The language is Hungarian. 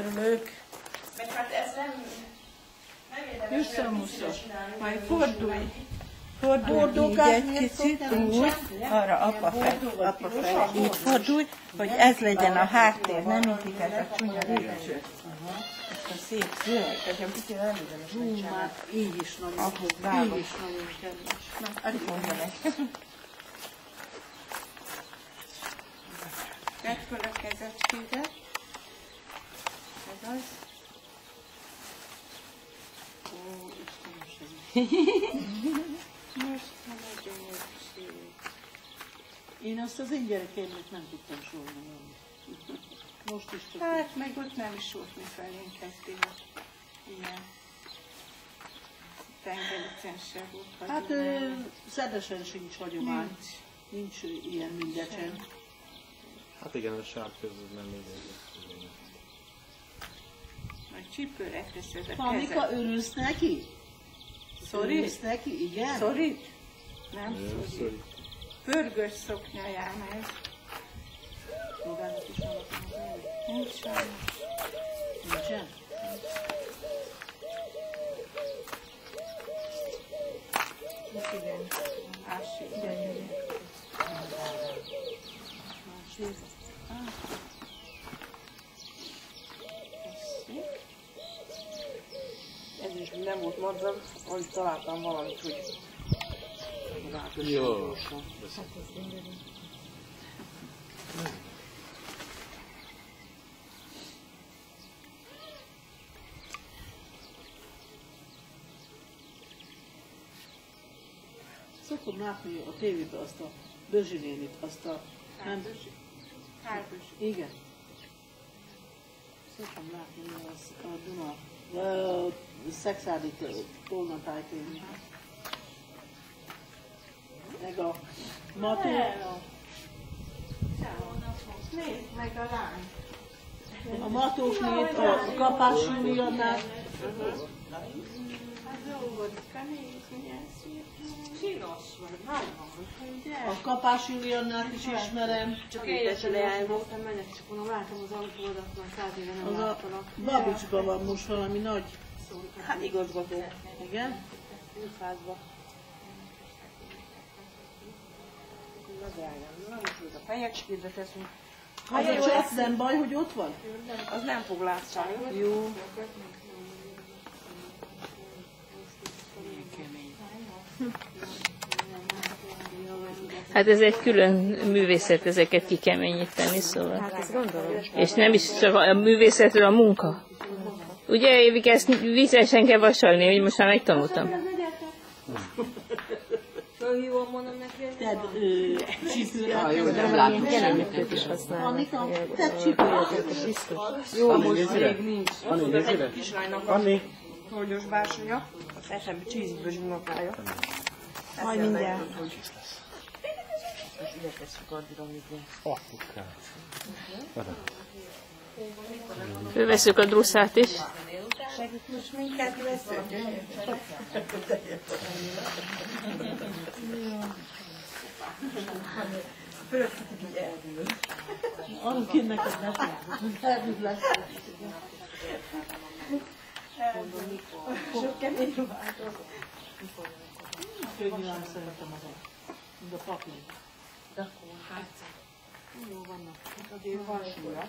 Örülök. Mert hát ez nem érdemes Visszamuszok. Majd fordulj így egy kicsit, úgy, arra apa fel, így fordulj, hogy ez legyen a háttér, nem mindig ez a csúnya lépcső. Ezt a szép zöld, nekem kicsit előzően már így is nagyon kedves. Na, addig mondja meg. Tedd fel a kezecskédet. Ez az. Ó, Istenem segít. Most van a gyönyörűség. Én azt az én gyerekeimnek nem tudtam sorolni. Most is tudom. Hát, meg ott nem is volt mi felénk kezdtél. Ilyen. Tengericen se volt. Hát Szedesen sincs hagyomány. Nincs ilyen mindecsen. Hát igen, a sárköz nem mindegy. Majd csípőre teszed a Pamika, kezed. örülsz neki? Szorít? Örülsz neki, igen? Szorít? Nem szorít. Szorít. Pörgős szoknyájám ez. Magának is alakom az elő. Nincs sajnos. Nincsen? Igen. Ásít gyönyörű. Ez is nem volt madzag, hogy találtam valamit, hogy Jó. Szokom látni a tévében azt a Bözsi nénit, azt a... Nem, igen. Szoktam látni a Duna, a Szexádit Tónatájténi. Meg a Mató. Nézd meg a lány. A Matósnét, a Kapás Júliannát. A dolgozka, nézd, milyen szép. Csinos vagy, nagyon, ugye? A Kapás Júliannát is ismerem. csak egyetlen leány voltam, mennek, csak mondom, látom az autódat, már 100 éve nem Az a láttalak. Babicsban van most valami nagy. Hát igazgató. Igen? Újfázba. Na drágám, na most még a fejecskédre teszünk. Az a csap nem baj, hogy ott van? Az nem fog látszani. Jó. Hát ez egy külön művészet, ezeket kikeményíteni, szóval. Hát ezt gondolom. És nem is csak a művészetről a munka. Ugye, Évik, ezt viccesen kell vasalni, hogy most már megtanultam. Fölhívom, mondom neki, hogy Tedd csípőre. Jelenlétőt is használnak. Annika, tedd csípőre. jó, most még nincs. Anni, Tudod, nézzél egy ide. kislánynak a Anni. hordós bársonyja, az eszembe csízikből zsumakája. Majd mindjárt. És ide tesszük addig, amíg Apukát. Fölveszük a druszát is. Segít most minket veszünk. Annak én neked nem elmúlt lesz. Sok kemény ruhát. Könnyűen szeretem az mind a papír. De akkor hát, jó vannak. Azért van súlya.